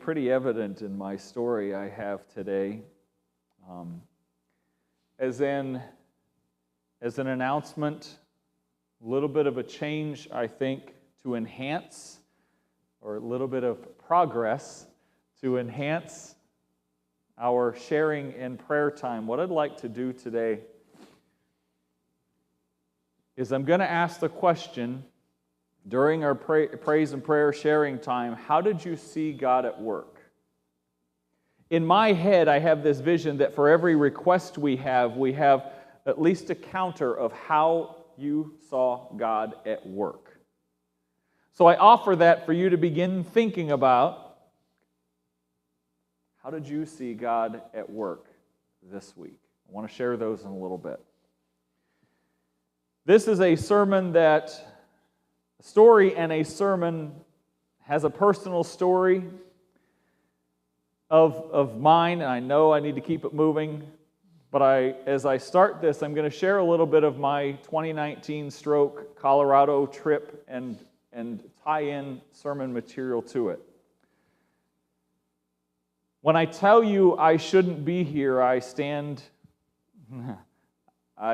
pretty evident in my story I have today. As an announcement, a little bit of a change, I think, to enhance, or a little bit of progress to enhance our sharing and prayer time. What I'd like to do today is I'm going to ask the question during our praise and prayer sharing time, how did you see God at work? In my head, I have this vision that for every request we have at least a counter of how you saw God at work. So I offer that for you to begin thinking about. How did you see God at work this week? I want to share those in a little bit. This is a sermon that, a story and a sermon has a personal story of mine, and I know I need to keep it moving, but as I start this, I'm going to share a little bit of my 2019 Colorado trip and tie in sermon material to it. When I tell you I shouldn't be here, I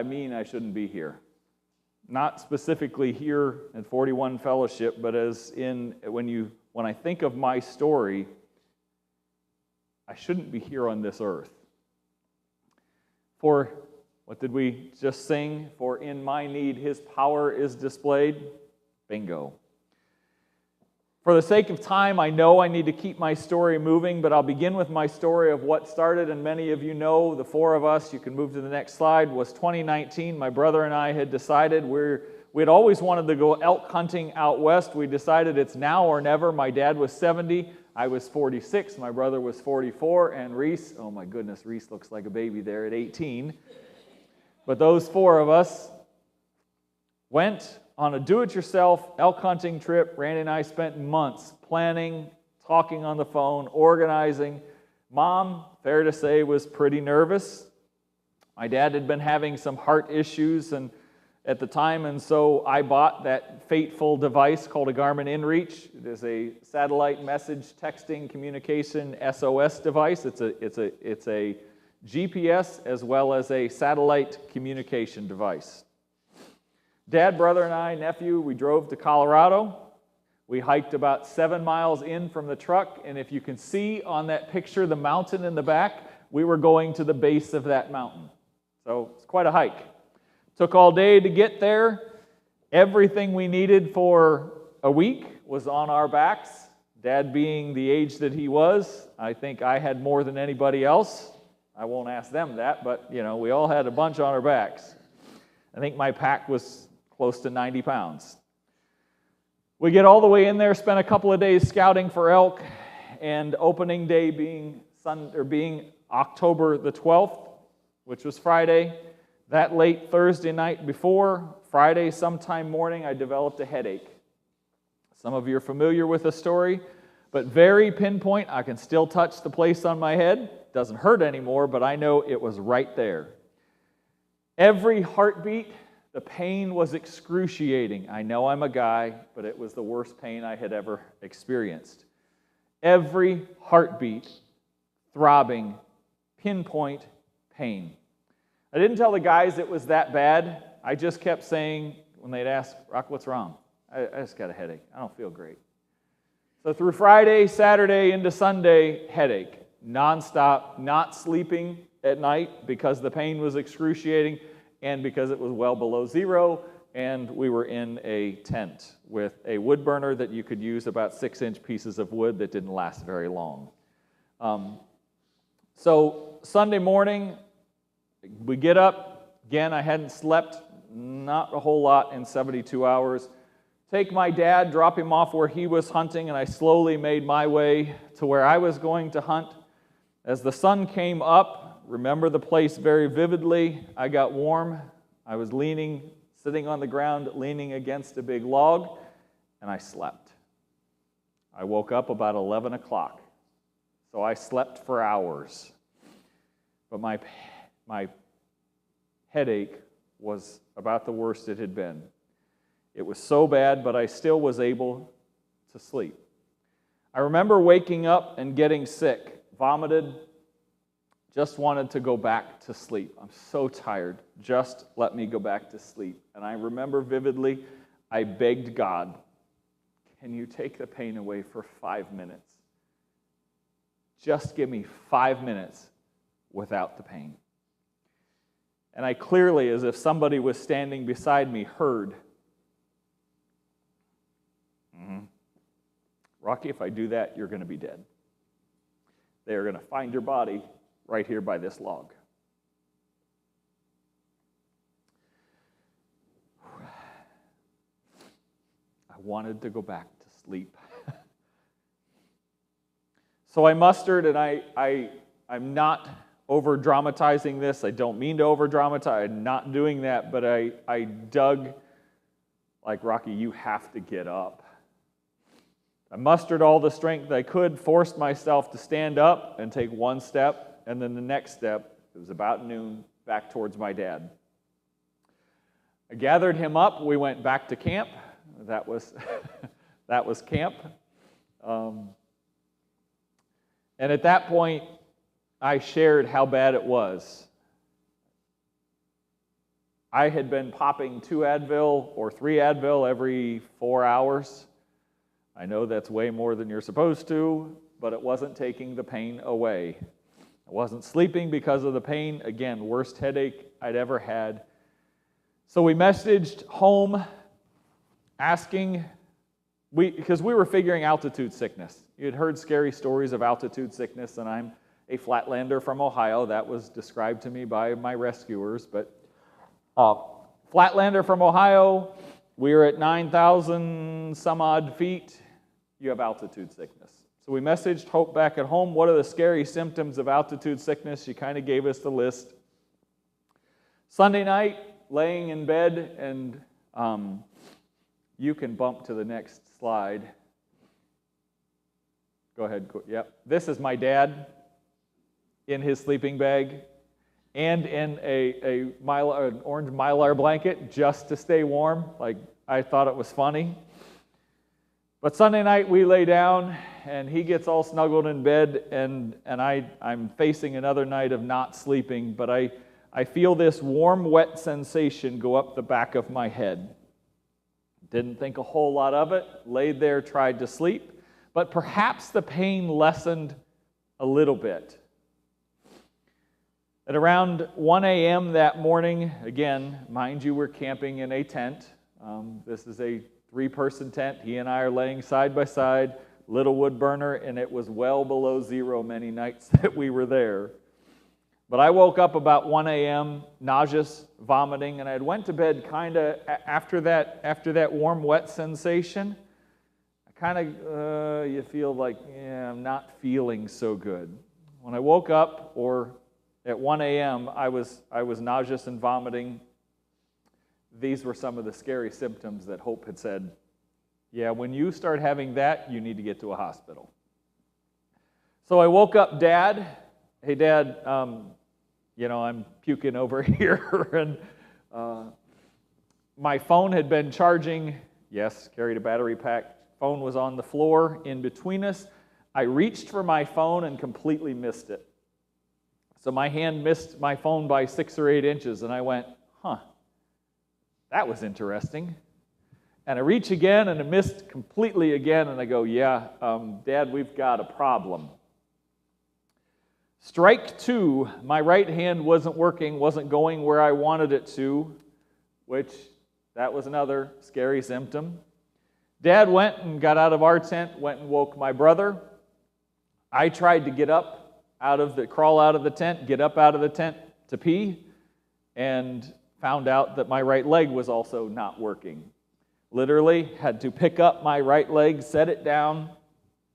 mean I shouldn't be here. Not specifically here at 41 Fellowship, but as in when I think of my story, I shouldn't be here on this earth. For, what did we just sing? For in my need His power is displayed. Bingo. For the sake of time, I know I need to keep my story moving, but I'll begin with my story of what started, and many of you know, the four of us, you can move to the next slide, was 2019. My brother and I had decided we'd always wanted to go elk hunting out west. We decided it's now or never. My dad was 70, I was 46, my brother was 44, and Reese, oh my goodness, Reese looks like a baby there at 18. But those four of us went on a do-it-yourself elk hunting trip. Randy and I spent months planning, talking on the phone, organizing. Mom, fair to say, was pretty nervous. My dad had been having some heart issues at the time, and so I bought that fateful device called a Garmin inReach. It is a satellite message texting communication SOS device. It's a GPS as well as a satellite communication device. Dad, brother, and I, nephew, we drove to Colorado. We hiked about 7 miles in from the truck, and if you can see on that picture the mountain in the back, we were going to the base of that mountain. So it's quite a hike. Took all day to get there. Everything we needed for a week was on our backs. Dad being the age that he was, I think I had more than anybody else. I won't ask them that, but we all had a bunch on our backs. I think my pack was close to 90 pounds. We get all the way in there, spent a couple of days scouting for elk, and opening day being October the 12th, which was Friday. That late Thursday night before, Friday sometime morning, I developed a headache. Some of you are familiar with the story, but very pinpoint. I can still touch the place on my head. Doesn't hurt anymore, but I know it was right there. Every heartbeat, the pain was excruciating. I know I'm a guy, but it was the worst pain I had ever experienced. Every heartbeat, throbbing, pinpoint pain. I didn't tell the guys it was that bad. I just kept saying, when they'd ask, Rock, what's wrong? I just got a headache. I don't feel great. So through Friday, Saturday, into Sunday, headache. Nonstop, not sleeping at night because the pain was excruciating and because it was well below zero, and we were in a tent with a wood burner that you could use about 6-inch pieces of wood that didn't last very long. So Sunday morning, we get up. Again, I hadn't slept not a whole lot in 72 hours. Take my dad, drop him off where he was hunting, and I slowly made my way to where I was going to hunt. As the sun came up, remember the place very vividly, I got warm. I was sitting on the ground, leaning against a big log, and I slept. I woke up about 11 o'clock, so I slept for hours. But my headache was about the worst it had been. It was so bad, but I still was able to sleep. I remember waking up and getting sick, vomited, just wanted to go back to sleep. I'm so tired. Just let me go back to sleep. And I remember vividly, I begged God, can you take the pain away for 5 minutes? Just give me 5 minutes without the pain. And I clearly, as if somebody was standing beside me, heard, Rocky, if I do that, you're going to be dead. They are going to find your body right here by this log. I wanted to go back to sleep. So I mustered, and I'm not over-dramatizing this. I don't mean to over-dramatize. I'm not doing that, but I dug like, Rocky, you have to get up. I mustered all the strength I could, forced myself to stand up and take one step, and then the next step, it was about noon, back towards my dad. I gathered him up. We went back to camp. That was camp. And at that point, I shared how bad it was. I had been popping 2 Advil or 3 Advil every 4 hours. I know that's way more than you're supposed to, but it wasn't taking the pain away. I wasn't sleeping because of the pain. Again, worst headache I'd ever had. So we messaged home asking, because we were figuring altitude sickness. You had heard scary stories of altitude sickness, and I'm a flatlander from Ohio. That was described to me by my rescuers, but flatlander from Ohio, we were at 9,000 some odd feet. You have altitude sickness. So we messaged Hope back at home. What are the scary symptoms of altitude sickness? She kind of gave us the list. Sunday night, laying in bed, and you can bump to the next slide. Go ahead. Yep. This is my dad in his sleeping bag and in an orange Mylar blanket just to stay warm. Like, I thought it was funny. But Sunday night we lay down and he gets all snuggled in bed, and I'm facing another night of not sleeping, but I feel this warm, wet sensation go up the back of my head. Didn't think a whole lot of it, laid there, tried to sleep, but perhaps the pain lessened a little bit. At around 1 a.m. that morning, again, mind you, we're camping in a tent. This is a 3-person tent. He and I are laying side by side, little wood burner, and it was well below zero many nights that we were there. But I woke up about 1 a.m., nauseous, vomiting, and I went to bed kind of after that warm, wet sensation. I kind of, you feel like, I'm not feeling so good. When I woke up, or at 1 a.m., I was nauseous and vomiting. These were some of the scary symptoms that Hope had said, yeah, when you start having that, you need to get to a hospital. So I woke up Dad. Hey, Dad, I'm puking over here. And my phone had been charging. Yes, carried a battery pack. Phone was on the floor in between us. I reached for my phone and completely missed it. So my hand missed my phone by 6 or 8 inches, and I went, that was interesting. And I reach again, and I missed completely again, and I go, Dad, we've got a problem. Strike 2, my right hand wasn't working, wasn't going where I wanted it to, which that was another scary symptom. Dad went and got out of our tent, went and woke my brother. I tried to get up crawl out of the tent, get up out of the tent to pee, and found out that my right leg was also not working. Literally had to pick up my right leg, set it down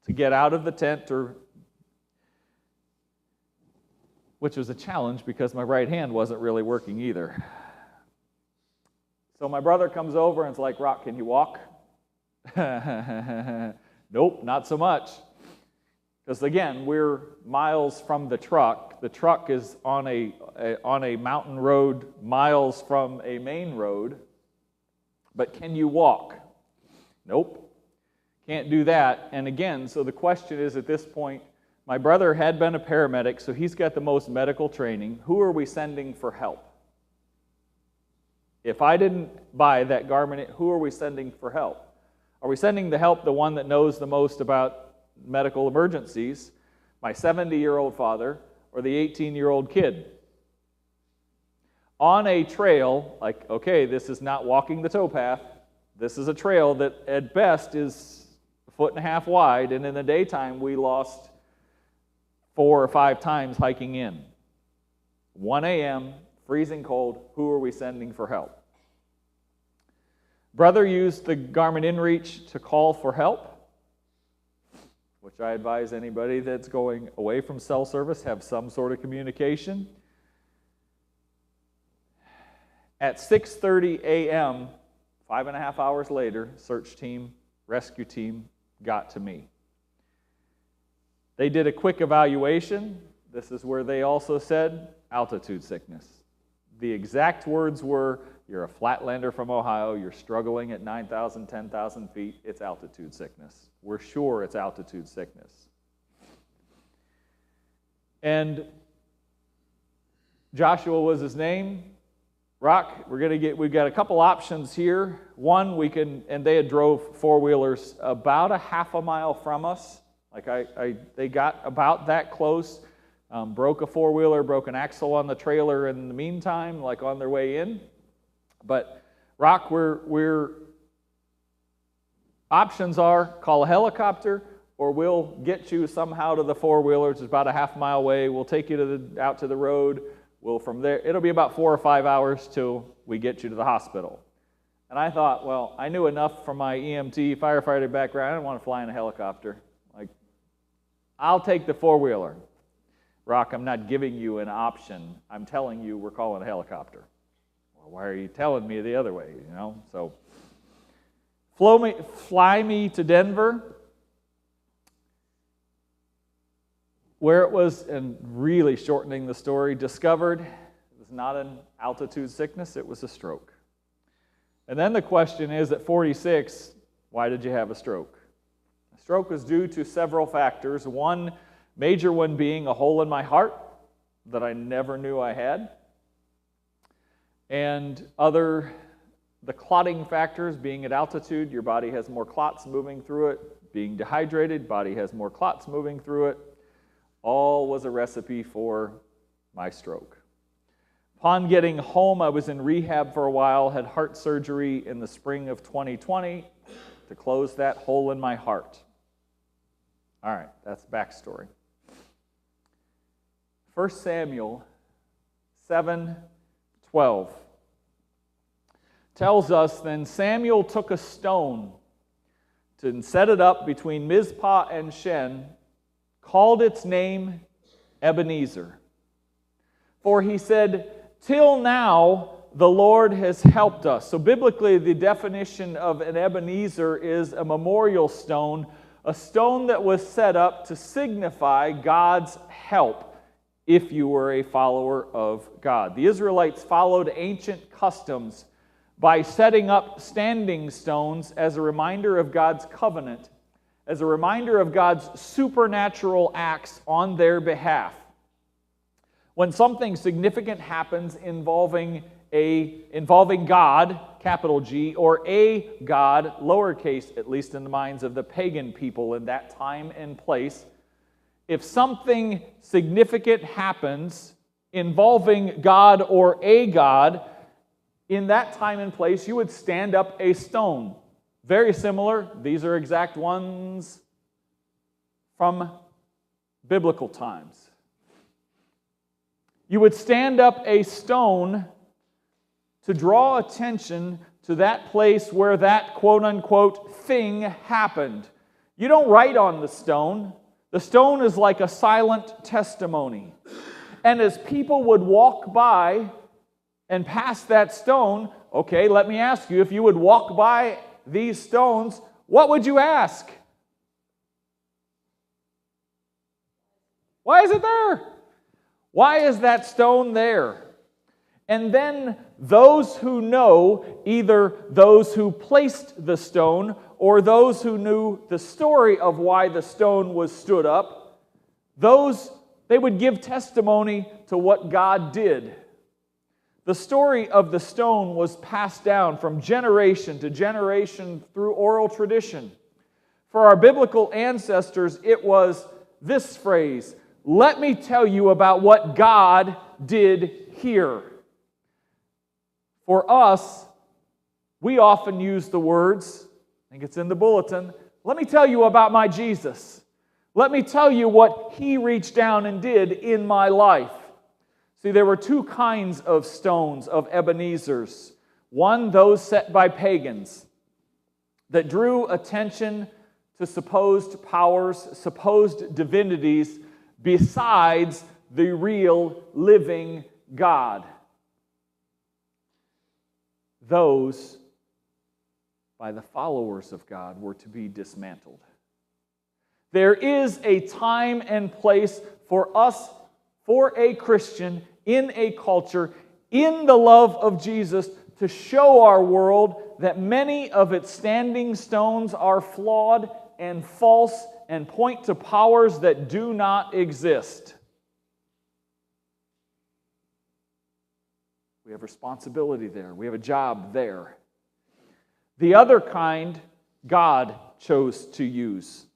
to get out of the tent, which was a challenge because my right hand wasn't really working either. So my brother comes over and is like, Rock, can you walk? Nope, not so much. Because again, we're miles from the truck. The truck is on a mountain road, miles from a main road. But can you walk? Nope. Can't do that. And again, so the question is at this point, my brother had been a paramedic, so he's got the most medical training. Who are we sending for help? If I didn't buy that garment, who are we sending for help? Are we sending the help the one that knows the most about medical emergencies, my 70-year-old father, or the 18-year-old kid? On a trail, like, okay, this is not walking the towpath. This is a trail that at best is 1.5 feet wide, and in the daytime we lost 4 or 5 times hiking in. 1 a.m., freezing cold, who are we sending for help? Brother used the Garmin InReach to call for help, which I advise anybody that's going away from cell service have some sort of communication. At 6:30 a.m., 5.5 hours later, search team, rescue team got to me. They did a quick evaluation. This is where they also said, altitude sickness. The exact words were, you're a flatlander from Ohio, you're struggling at 9,000, 10,000 feet, it's altitude sickness. We're sure it's altitude sickness. And Joshua was his name. Rock, we've got a couple options here. One, and they had drove four-wheelers about 1/2 mile from us. They got about that close. Broke a four-wheeler, broke an axle on the trailer in the meantime, like on their way in. But Rock, options are call a helicopter, or we'll get you somehow to the four-wheelers. It's about 1/2 mile away. We'll take you out to the road. From there, it'll be about 4 or 5 hours till we get you to the hospital. And I thought, well, I knew enough from my EMT firefighter background. I didn't want to fly in a helicopter. I'll take the four-wheeler. Rock, I'm not giving you an option. I'm telling you we're calling a helicopter. Well, why are you telling me the other way? So fly me to Denver, where it was, and really shortening the story, discovered it was not an altitude sickness, it was a stroke. And then the question is, at 46, why did you have a stroke? A stroke was due to several factors. One major one being a hole in my heart that I never knew I had. And the clotting factors, being at altitude, your body has more clots moving through it. Being dehydrated, body has more clots moving through it. All was a recipe for my stroke. Upon getting home, I was in rehab for a while, had heart surgery in the spring of 2020 to close that hole in my heart. All right, that's backstory. 1 Samuel 7:12 tells us, then Samuel took a stone and set it up between Mizpah and Shen, called its name Ebenezer. For he said, till now the Lord has helped us. So biblically, the definition of an Ebenezer is a memorial stone, a stone that was set up to signify God's help if you were a follower of God. The Israelites followed ancient customs by setting up standing stones as a reminder of God's covenant, as a reminder of God's supernatural acts on their behalf. When something significant happens involving God, capital G, or a God, lowercase, at least in the minds of the pagan people in that time and place, if something significant happens involving God or a God, in that time and place, you would stand up a stone. Very similar. These are exact ones from biblical times. You would stand up a stone to draw attention to that place where that quote-unquote thing happened. You don't write on the stone. The stone is like a silent testimony. And as people would walk by and pass that stone, okay, let me ask you, if you would walk by these stones, what would you ask? Why is it there? Why is that stone there? And then those who know, either those who placed the stone or those who knew the story of why the stone was stood up, they would give testimony to what God did. The story of the stone was passed down from generation to generation through oral tradition. For our biblical ancestors, it was this phrase, "Let me tell you about what God did here." For us, we often use the words, I think it's in the bulletin, "Let me tell you about my Jesus. Let me tell you what He reached down and did in my life." See, there were two kinds of stones, of Ebenezers. One, those set by pagans that drew attention to supposed powers, supposed divinities, besides the real living God. Those, by the followers of God, were to be dismantled. There is a time and place for us, for a Christian, in a culture, in the love of Jesus, to show our world that many of its standing stones are flawed and false and point to powers that do not exist. We have responsibility there. We have a job there. The other kind, God chose to use.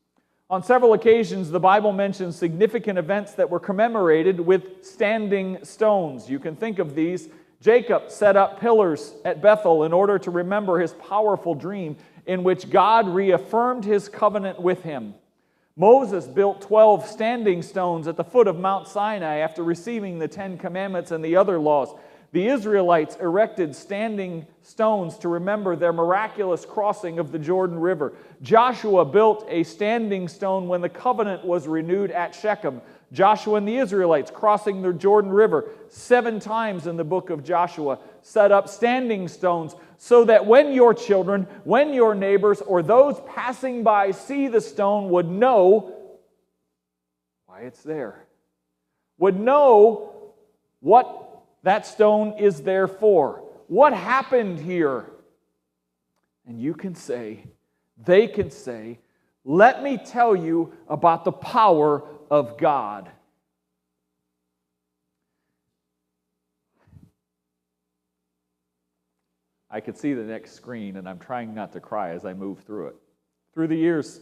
On several occasions, the Bible mentions significant events that were commemorated with standing stones. You can think of these. Jacob set up pillars at Bethel in order to remember his powerful dream in which God reaffirmed His covenant with him. Moses built 12 standing stones at the foot of Mount Sinai after receiving the 10 Commandments and the other laws. The Israelites erected standing stones to remember their miraculous crossing of the Jordan River. Joshua built a standing stone when the covenant was renewed at Shechem. Joshua and the Israelites crossing the Jordan River 7 times in the book of Joshua set up standing stones so that when your children, when your neighbors, or those passing by see the stone would know why it's there, would know what that stone is there for. What happened here? And you can say, they can say, "Let me tell you about the power of God." I can see the next screen, and I'm trying not to cry as I move through it. Through the years,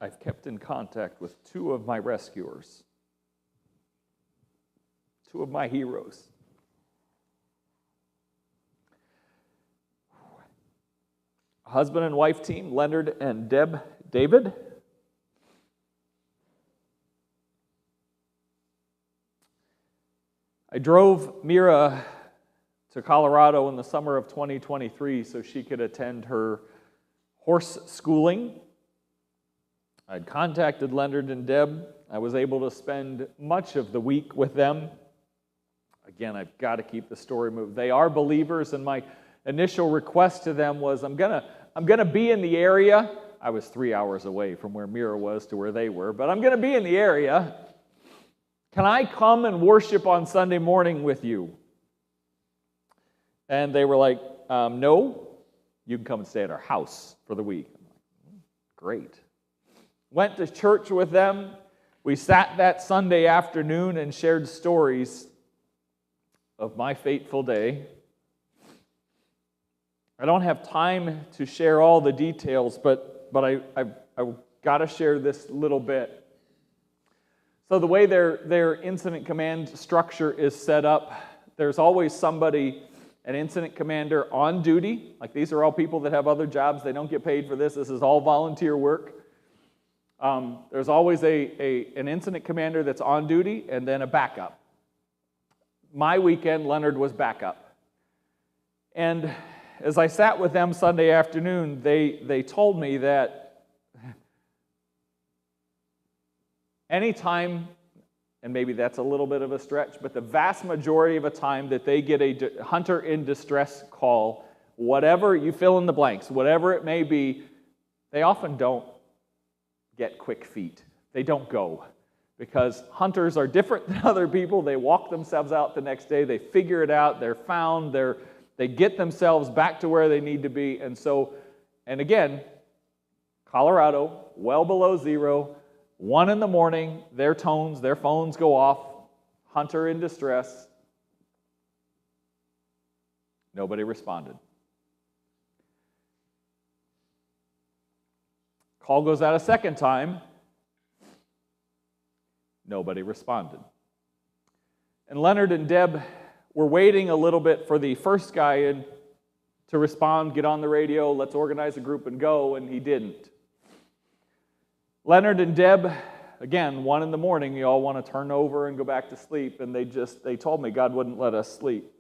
I've kept in contact with 2 of my rescuers, 2 of my heroes. A husband and wife team, Leonard and David. I drove Mira to Colorado in the summer of 2023 so she could attend her horse schooling. I'd contacted Leonard and Deb. I was able to spend much of the week with them. Again, I've got to keep the story moving. They are believers, and my initial request to them was, I'm gonna be in the area. I was 3 hours away from where Mira was to where they were, but I'm gonna be in the area. Can I come and worship on Sunday morning with you? And they were like, no, you can come and stay at our house for the week. I'm like, great. Went to church with them. We sat that Sunday afternoon and shared stories of my fateful day. I don't have time to share all the details, but I've got to share this little bit. So the way their incident command structure is set up, there's always somebody, an incident commander on duty. Like, these are all people that have other jobs. They don't get paid for this. This is all volunteer work. There's always an incident commander that's on duty and then a backup. My weekend, Leonard was backup. And as I sat with them Sunday afternoon, they told me that anytime, and maybe that's a little bit of a stretch, but the vast majority of the time that they get a hunter in distress call, whatever, you fill in the blanks, whatever it may be, they often don't get quick feet. They don't go. Because hunters are different than other people. They walk themselves out the next day. They figure it out. They're found. They get themselves back to where they need to be. And again, Colorado, well below zero, 1 in the morning, their phones go off, hunter in distress. Nobody responded. Call goes out a second time. Nobody responded. And Leonard and Deb were waiting a little bit for the first guy in to respond, get on the radio, let's organize a group and go, and he didn't. Leonard and Deb, again, 1 in the morning, you all want to turn over and go back to sleep, and they told me God wouldn't let us sleep.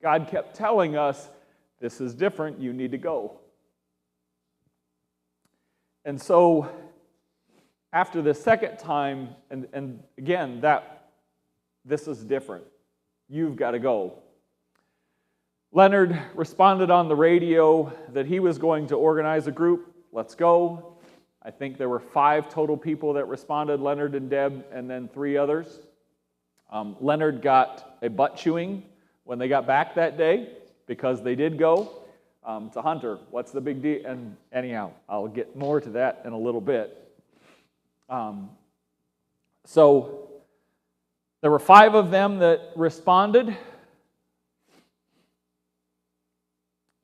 God kept telling us, this is different, you need to go. And so, after the second time, and again, this is different. You've got to go. Leonard responded on the radio that he was going to organize a group. Let's go. I think there were 5 total people that responded, Leonard and Deb, and then 3 others. Leonard got a butt chewing when they got back that day because they did go. It's a hunter. What's the big deal? And anyhow, I'll get more to that in a little bit. So there were 5 of them that responded.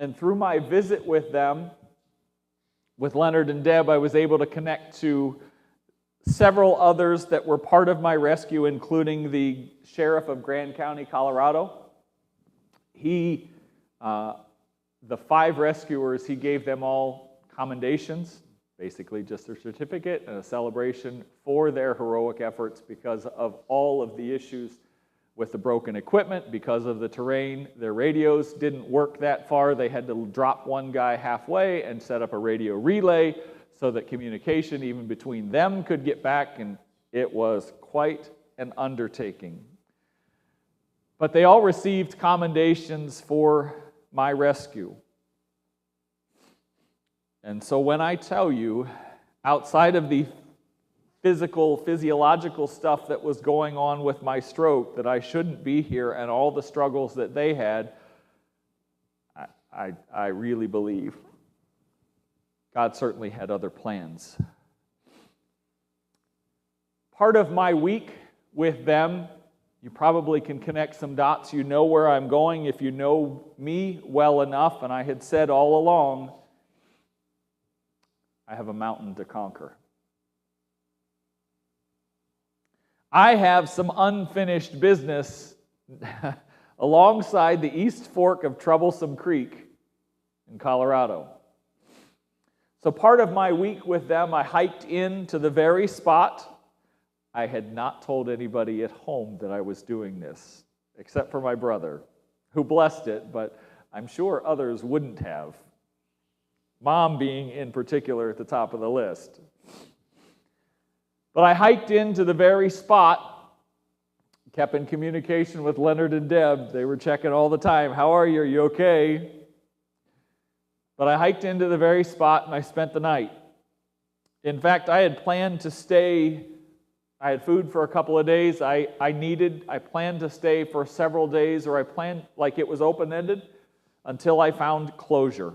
And through my visit with them, with Leonard and Deb, I was able to connect to several others that were part of my rescue, including the sheriff of Grand County, Colorado. The 5 rescuers, he gave them all commendations, basically just a certificate and a celebration for their heroic efforts because of all of the issues with the broken equipment, because of the terrain. Their radios didn't work that far. They had to drop one guy halfway and set up a radio relay so that communication even between them could get back, and it was quite an undertaking. But they all received commendations for my rescue. And so when I tell you, outside of the physiological stuff that was going on with my stroke, that I shouldn't be here and all the struggles that they had, I really believe God certainly had other plans. Part of my week with them, you probably can connect some dots. You know where I'm going if you know me well enough, and I had said all along, I have a mountain to conquer. I have some unfinished business alongside the East Fork of Troublesome Creek in Colorado. So part of my week with them, I hiked into the very spot. I had not told anybody at home that I was doing this, except for my brother, who blessed it, but I'm sure others wouldn't have. Mom being in particular at the top of the list. But I hiked into the very spot, kept in communication with Leonard and Deb. They were checking all the time. How are you? Are you okay? But I hiked into the very spot and I spent the night. In fact, I had planned to stay. I had food for a couple of days. I planned to stay for several days, or I planned like it was open-ended until I found closure.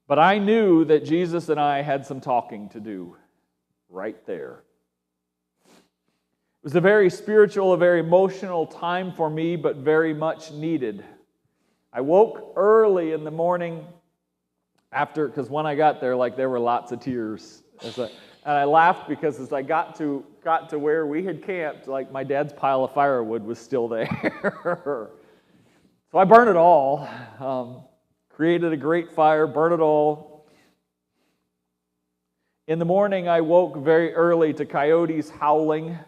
But I knew that Jesus and I had some talking to do right there. It was a very spiritual, a very emotional time for me, but very much needed. I woke early in the morning because when I got there, there were lots of tears. And I laughed because as I got to where we had camped, my dad's pile of firewood was still there. So I burned it all. Created a great fire, burned it all. In the morning, I woke very early to coyotes howling.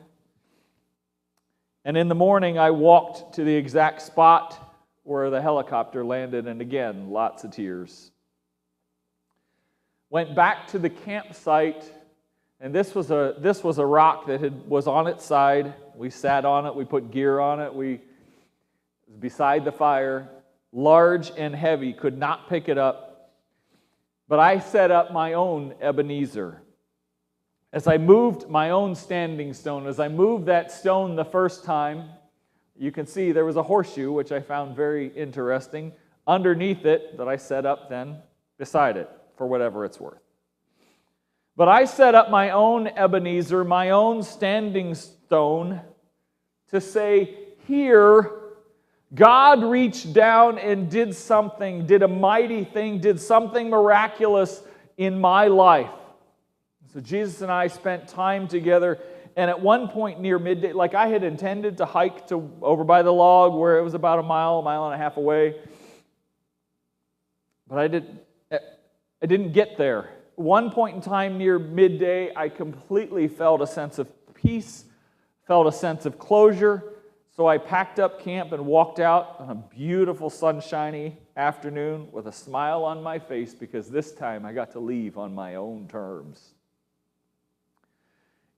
And in the morning, I walked to the exact spot where the helicopter landed, and again, lots of tears. Went back to the campsite, and this was a rock that was on its side. We sat on it, we put gear on it, it was beside the fire. Large and heavy, could not pick it up. But I set up my own Ebenezer. As I moved my own standing stone, as I moved that stone the first time, you can see there was a horseshoe, which I found very interesting, underneath it that I set up then beside it, for whatever it's worth. But I set up my own Ebenezer, my own standing stone, to say, here, God reached down and did something, did a mighty thing, did something miraculous in my life. So Jesus and I spent time together, and at one point near midday, like I had intended to hike to over by the log where it was about a mile and a half away, but I didn't get there. One point in time near midday, I completely felt a sense of peace, felt a sense of closure. So I packed up camp and walked out on a beautiful sunshiny afternoon with a smile on my face because this time I got to leave on my own terms.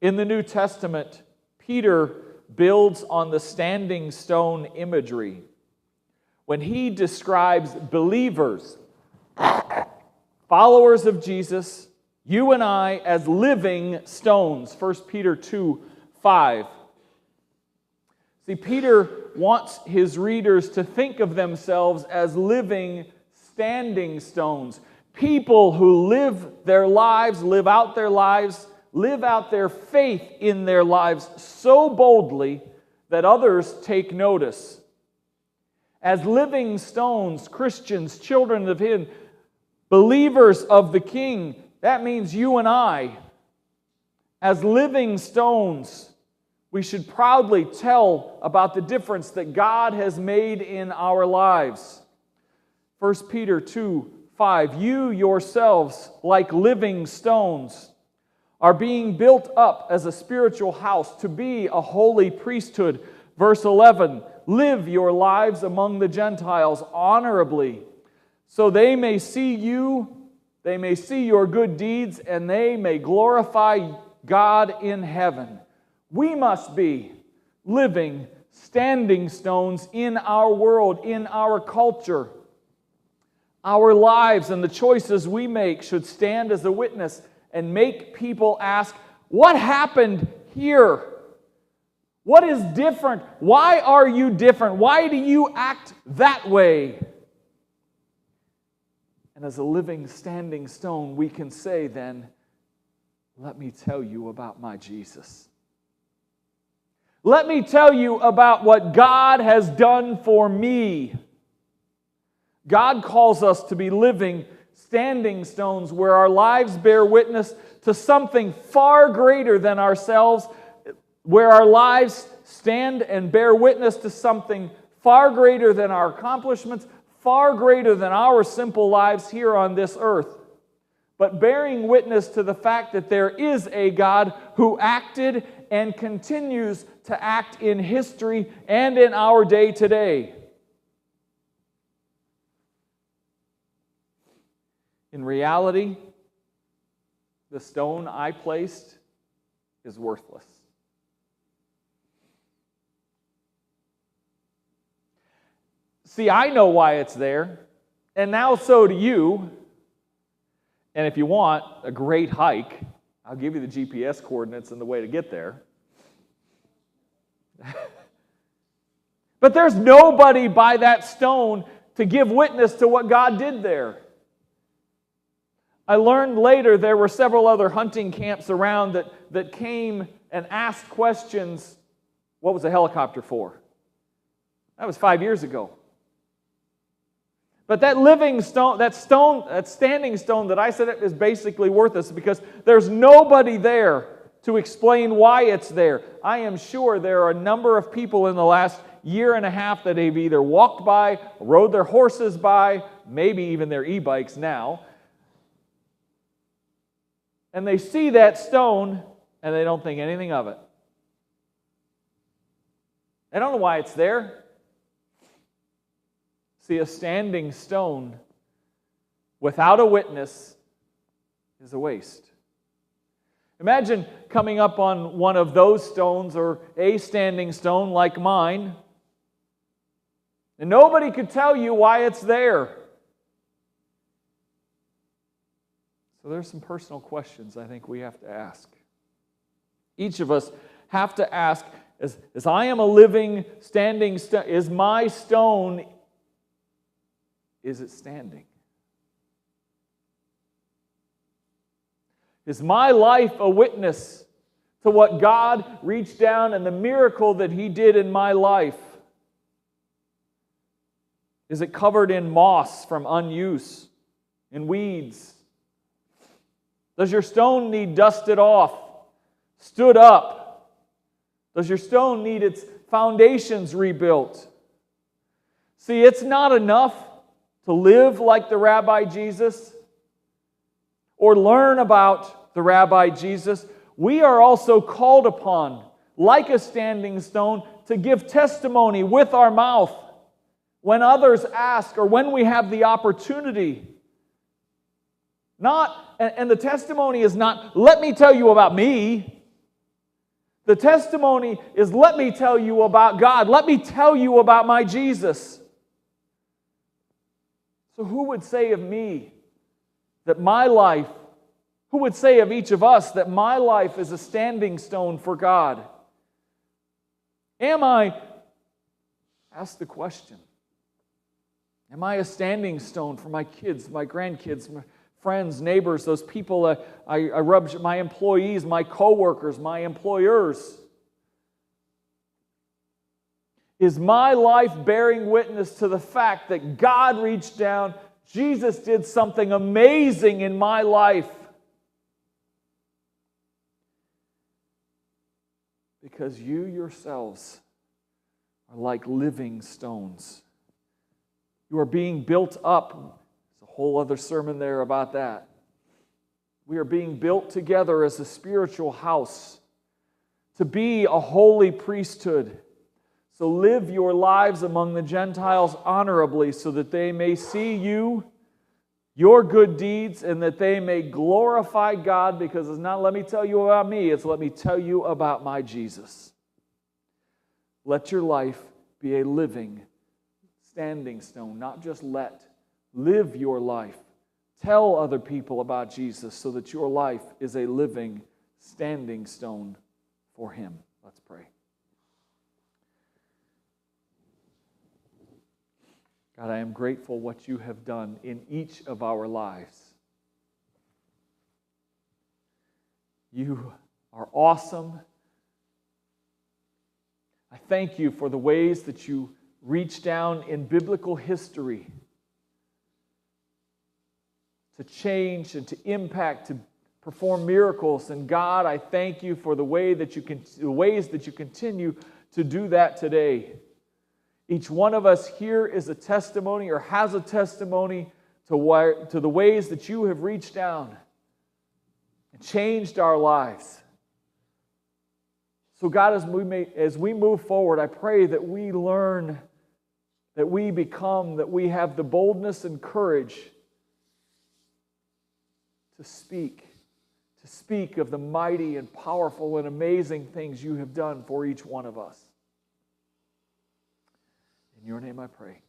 In the New Testament, Peter builds on the standing stone imagery when he describes believers, followers of Jesus, you and I, as living stones. 1 Peter 2:5. See, Peter wants his readers to think of themselves as living, standing stones. People who live their lives, live out their faith in their lives so boldly that others take notice. As living stones, Christians, children of Him, believers of the King, that means you and I. As living stones, we should proudly tell about the difference that God has made in our lives. 1 Peter 2:5, you yourselves, like living stones, are being built up as a spiritual house to be a holy priesthood. Verse 11, live your lives among the Gentiles honorably, so they may see you, they may see your good deeds, and they may glorify God in heaven. We must be living, standing stones in our world, in our culture. Our lives and the choices we make should stand as a witness and make people ask, what happened here? What is different? Why are you different? Why do you act that way? And as a living, standing stone, we can say then, let me tell you about my Jesus. Let me tell you about what God has done for me. God calls us to be living, standing stones where our lives bear witness to something far greater than ourselves, where our lives stand and bear witness to something far greater than our accomplishments, far greater than our simple lives here on this earth, but bearing witness to the fact that there is a God who acted and continues to act in history and in our day today. In reality, the stone I placed is worthless. See, I know why it's there, and now so do you. And if you want a great hike, I'll give you the GPS coordinates and the way to get there. But there's nobody by that stone to give witness to what God did there. I learned later there were several other hunting camps around that came and asked questions. What was a helicopter for? That was 5 years ago. But that living stone, that standing stone that I said is basically worthless because there's nobody there to explain why it's there. I am sure there are a number of people in the last year and a half that have either walked by, rode their horses by, maybe even their e-bikes now, and they see that stone and they don't think anything of it. They don't know why it's there. See, a standing stone without a witness is a waste. Imagine coming up on one of those stones or a standing stone like mine, and nobody could tell you why it's there. So there's some personal questions I think we have to ask. Each of us have to ask, as I am a living, standing stone, is my stone, is it standing? Is my life a witness to what God reached down and the miracle that He did in my life? Is it covered in moss from unuse, in weeds? Does your stone need dusted off, stood up? Does your stone need its foundations rebuilt? See, it's not enough to live like the Rabbi Jesus or learn about the Rabbi Jesus. We are also called upon, like a standing stone, to give testimony with our mouth when others ask or when we have the opportunity. And the testimony is not, let me tell you about me. The testimony is, let me tell you about God. Let me tell you about my Jesus. So who would say of me that my life, who would say of each of us that my life is a standing stone for God? Ask the question, am I a standing stone for my kids, my grandkids, my friends, neighbors, those people I rub, my employees, my co-workers, my employers? Is my life bearing witness to the fact that God reached down, Jesus did something amazing in my life? Because you yourselves are like living stones. You are being built up. There's a whole other sermon there about that. We are being built together as a spiritual house to be a holy priesthood. So live your lives among the Gentiles honorably, so that they may see you, your good deeds, and that they may glorify God, because it's not let me tell you about me, it's let me tell you about my Jesus. Let your life be a living, standing stone, not just live your life. Tell other people about Jesus so that your life is a living, standing stone for Him. Let's pray. God, I am grateful what you have done in each of our lives. You are awesome. I thank you for the ways that you reach down in biblical history to change and to impact, to perform miracles. And God, I thank you for the ways that you continue to do that today. Each one of us here is a testimony or has a testimony to the ways that you have reached down and changed our lives. So God, as we move forward, I pray that we learn, that we become, that we have the boldness and courage to speak of the mighty and powerful and amazing things you have done for each one of us. In your name I pray.